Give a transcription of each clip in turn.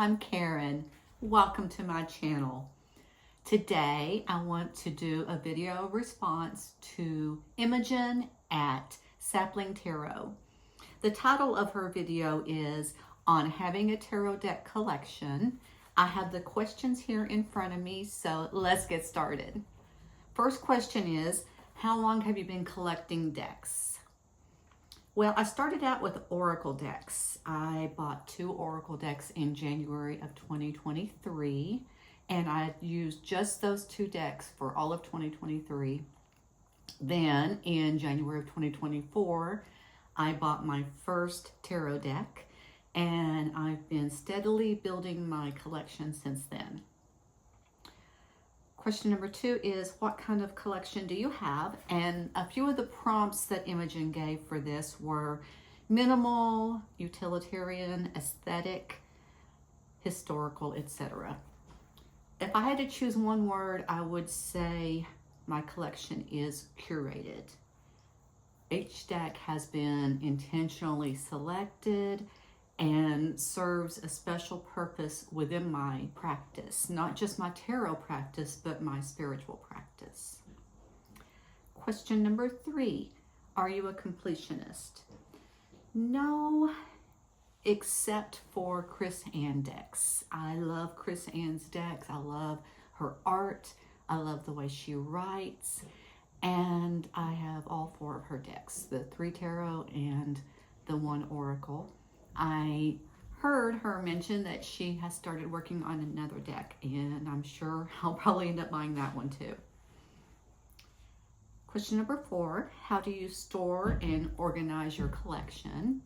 I'm Karen. Welcome to my channel. Today I want to do a video response to Imogen at Sapling Tarot. The title of her video is On Having a Tarot Deck Collection. I have the questions here in front of me, so let's get started. First question is, how long have you been collecting decks? Well, I started out with Oracle decks. I bought 2 Oracle decks in January of 2023, and I used just those 2 decks for all of 2023. Then in January of 2024, I bought my first tarot deck, and I've been steadily building my collection since then. Question number 2 is, what kind of collection do you have? And a few of the prompts that Imogen gave for this were minimal, utilitarian, aesthetic, historical, etc. If I had to choose one word, I would say my collection is curated. Each deck has been intentionally selected and serves a special purpose within my practice, not just my tarot practice, but my spiritual practice. Question number 3, are you a completionist? No, except for Chris Ann decks. I love Chris Ann's decks. I love her art. I love the way she writes. And I have all 4 of her decks, the 3 tarot and the 1 oracle. I heard her mention that she has started working on another deck, and I'm sure I'll probably end up buying that one too. Question number 4, how do you store and organize your collection?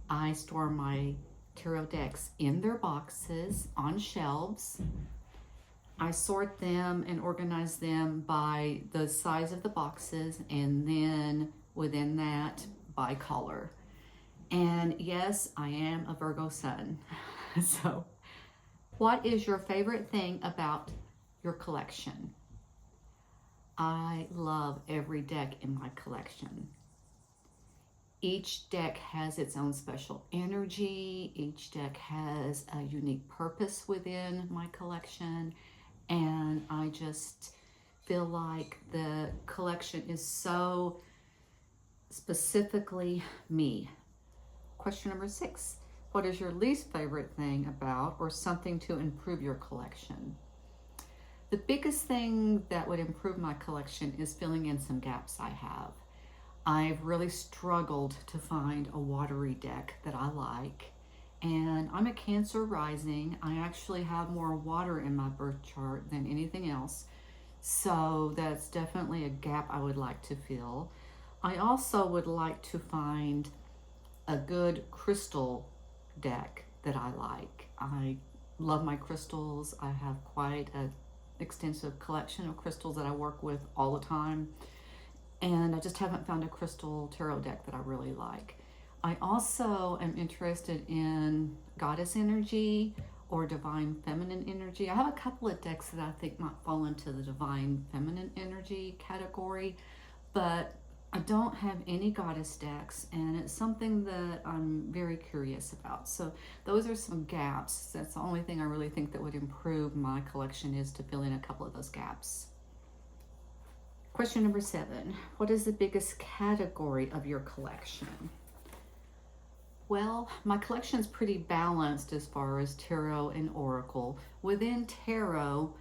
I store my tarot decks in their boxes on shelves. I sort them and organize them by the size of the boxes, and then within that by color. And yes, I am a Virgo sun. So, what is your favorite thing about your collection? I love every deck in my collection. Each deck has its own special energy. Each deck has a unique purpose within my collection. And I just feel like the collection is so specifically me. Question number 6, what is your least favorite thing about or something to improve your collection? The biggest thing that would improve my collection is filling in some gaps I have. I've really struggled to find a watery deck that I like, and I'm a Cancer rising. I actually have more water in my birth chart than anything else, so that's definitely a gap I would like to fill. I also would like to find a good crystal deck that I like. I love my crystals. I have quite an extensive collection of crystals that I work with all the time, and I just haven't found a crystal tarot deck that I really like. I also am interested in goddess energy or divine feminine energy. I have a couple of decks that I think might fall into the divine feminine energy category, but I don't have any goddess decks, and it's something that I'm very curious about. So those are some gaps. That's the only thing I really think that would improve my collection, is to fill in a couple of those gaps. Question number 7, what is the biggest category of your collection? Well, my collection is pretty balanced as far as tarot and oracle. Within tarot,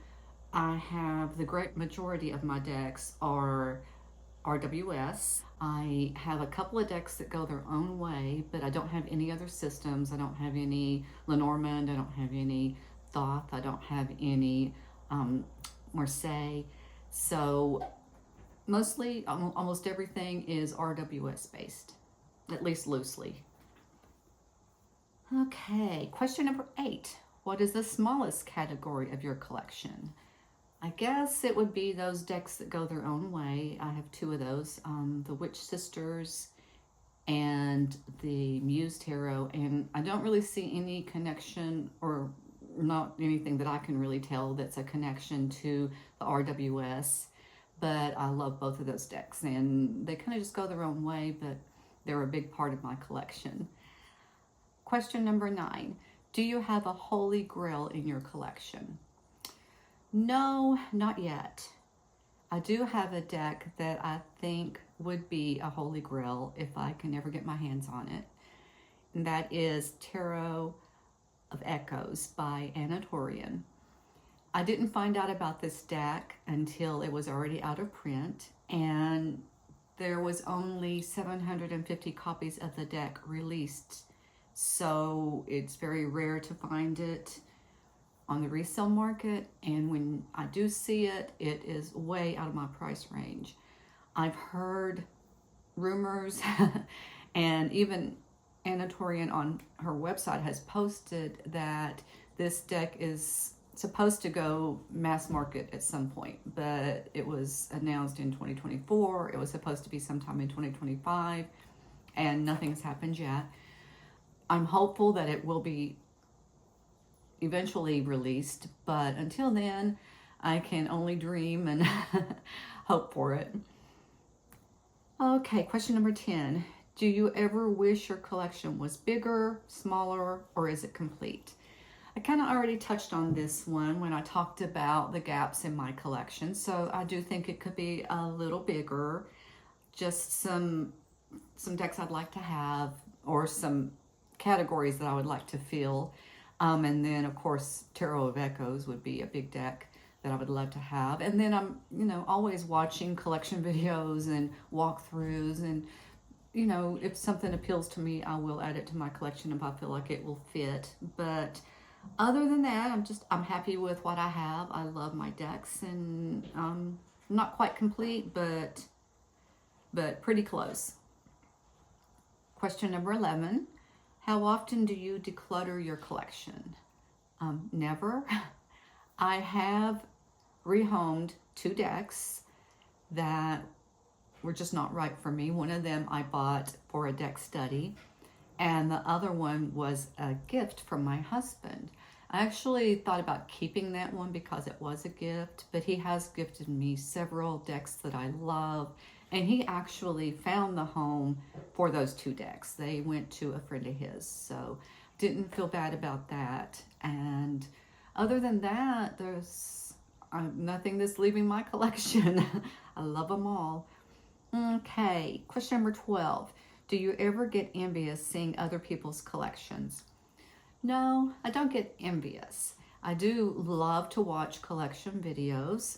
I have the great majority of my decks are RWS. I have a couple of decks that go their own way, but I don't have any other systems. I don't have any Lenormand. I don't have any Thoth. I don't have any Marseille. So mostly, almost everything is RWS based, at least loosely. Okay, question number 8. What is the smallest category of your collection? I guess it would be those decks that go their own way. I have 2 of those, the Witch Sisters and the Muse Tarot, and I don't really see any connection, or not anything that I can really tell that's a connection to the RWS, but I love both of those decks, and they kind of just go their own way, but they're a big part of my collection. Question number 9. Do you have a holy grail in your collection? No, not yet. I do have a deck that I think would be a holy grail if I can ever get my hands on it. And that is Tarot of Echoes by Imogen. I didn't find out about this deck until it was already out of print, and there was only 750 copies of the deck released. So it's very rare to find it on the resale market, and when I do see it, it is way out of my price range. I've heard rumors and even Imogen on her website has posted that this deck is supposed to go mass market at some point, but it was announced in 2024. It was supposed to be sometime in 2025, and nothing's happened yet. I'm hopeful that it will be eventually released, but until then, I can only dream and hope for it. Okay, question number 10. Do you ever wish your collection was bigger, smaller, or is it complete? I kind of already touched on this one when I talked about the gaps in my collection, so I do think it could be a little bigger. Just some decks I'd like to have, or some categories that I would like to fill. And then, of course, Tarot of Echoes would be a big deck that I would love to have. And then I'm, always watching collection videos and walkthroughs. And, if something appeals to me, I will add it to my collection if I feel like it will fit. But other than that, I'm happy with what I have. I love my decks, and not quite complete, but pretty close. Question number 11. How often do you declutter your collection? Never. I have rehomed 2 decks that were just not right for me. One of them I bought for a deck study, and the other one was a gift from my husband. I actually thought about keeping that one because it was a gift, but he has gifted me several decks that I love, and he actually found the home for those 2 decks. They went to a friend of his, so didn't feel bad about that. And other than that, there's nothing that's leaving my collection. I love them all. Okay, question number 12. Do you ever get envious seeing other people's collections? No, I don't get envious. I do love to watch collection videos.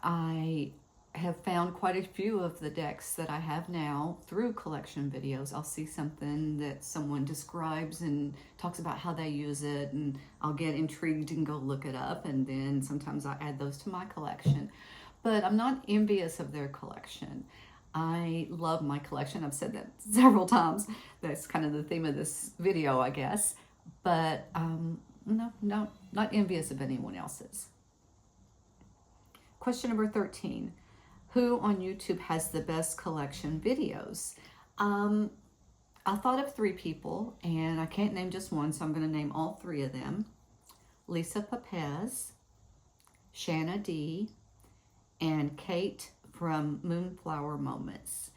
I have found quite a few of the decks that I have now through collection videos. I'll see something that someone describes and talks about how they use it, and I'll get intrigued and go look it up, and then sometimes I add those to my collection. But I'm not envious of their collection. I love my collection. I've said that several times. That's kind of the theme of this video, I guess. But no, not envious of anyone else's. Question number 13. Who on YouTube has the best collection videos? I thought of 3 people, and I can't name just one, so I'm going to name all 3 of them. Lisa Papez, Shanna D, and Kate from Moonflower Moments.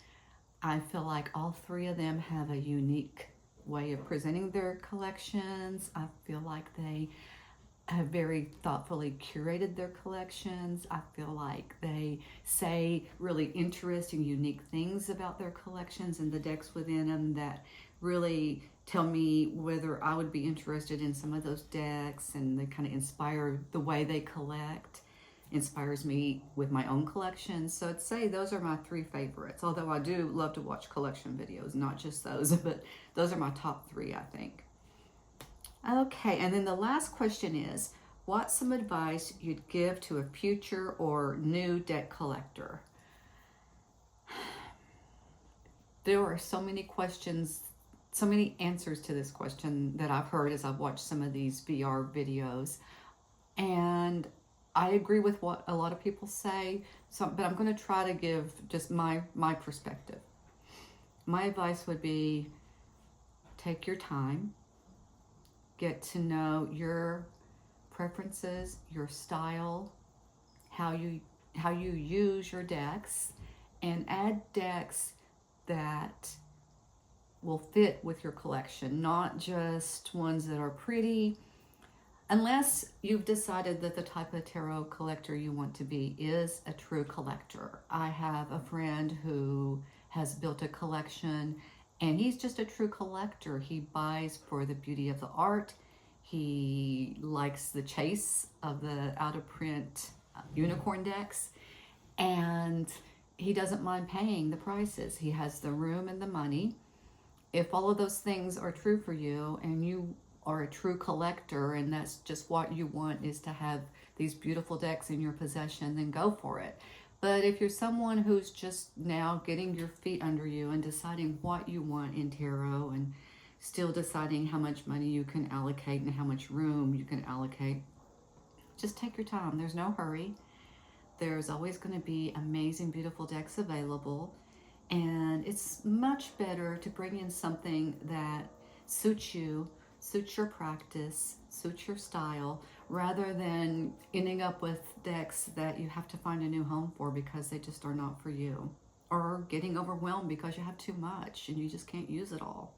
I feel like all 3 of them have a unique way of presenting their collections. I feel like they have very thoughtfully curated their collections. I feel like they say really interesting, unique things about their collections and the decks within them that really tell me whether I would be interested in some of those decks, and they kind of inspire the way they collect. Inspires me with my own collection. So I'd say those are my 3 favorites, although I do love to watch collection videos, not just those, but those are my top 3, I think. Okay, and then the last question is, what's some advice you'd give to a future or new deck collector? There are so many questions, so many answers to this question that I've heard as I've watched some of these VR videos, and I agree with what a lot of people say, but I'm going to try to give just my perspective. My advice would be, take your time, get to know your preferences, your style, how you use your decks, and add decks that will fit with your collection, not just ones that are pretty. Unless you've decided that the type of tarot collector you want to be is a true collector. I have a friend who has built a collection, and he's just a true collector. He buys for the beauty of the art. He likes the chase of the out-of-print unicorn decks, and he doesn't mind paying the prices. He has the room and the money. If all of those things are true for you and you are a true collector and that's just what you want, is to have these beautiful decks in your possession, then go for it. But if you're someone who's just now getting your feet under you and deciding what you want in tarot and still deciding how much money you can allocate and how much room you can allocate, just take your time. There's no hurry. There's always going to be amazing, beautiful decks available. And it's much better to bring in something that suits you, suits your practice, suits your style, rather than ending up with decks that you have to find a new home for because they just are not for you, or getting overwhelmed because you have too much and you just can't use it all.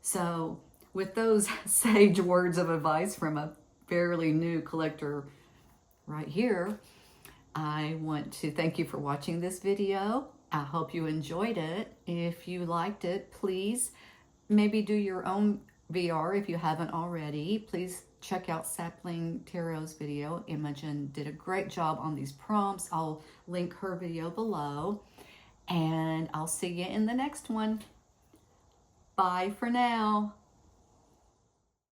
So with those sage words of advice from a fairly new collector right here, I want to thank you for watching this video. I hope you enjoyed it. If you liked it, please maybe do your own VR if you haven't already. Please check out Sapling Tarot's video. Imogen did a great job on these prompts. I'll link her video below. And I'll see you in the next one. Bye for now.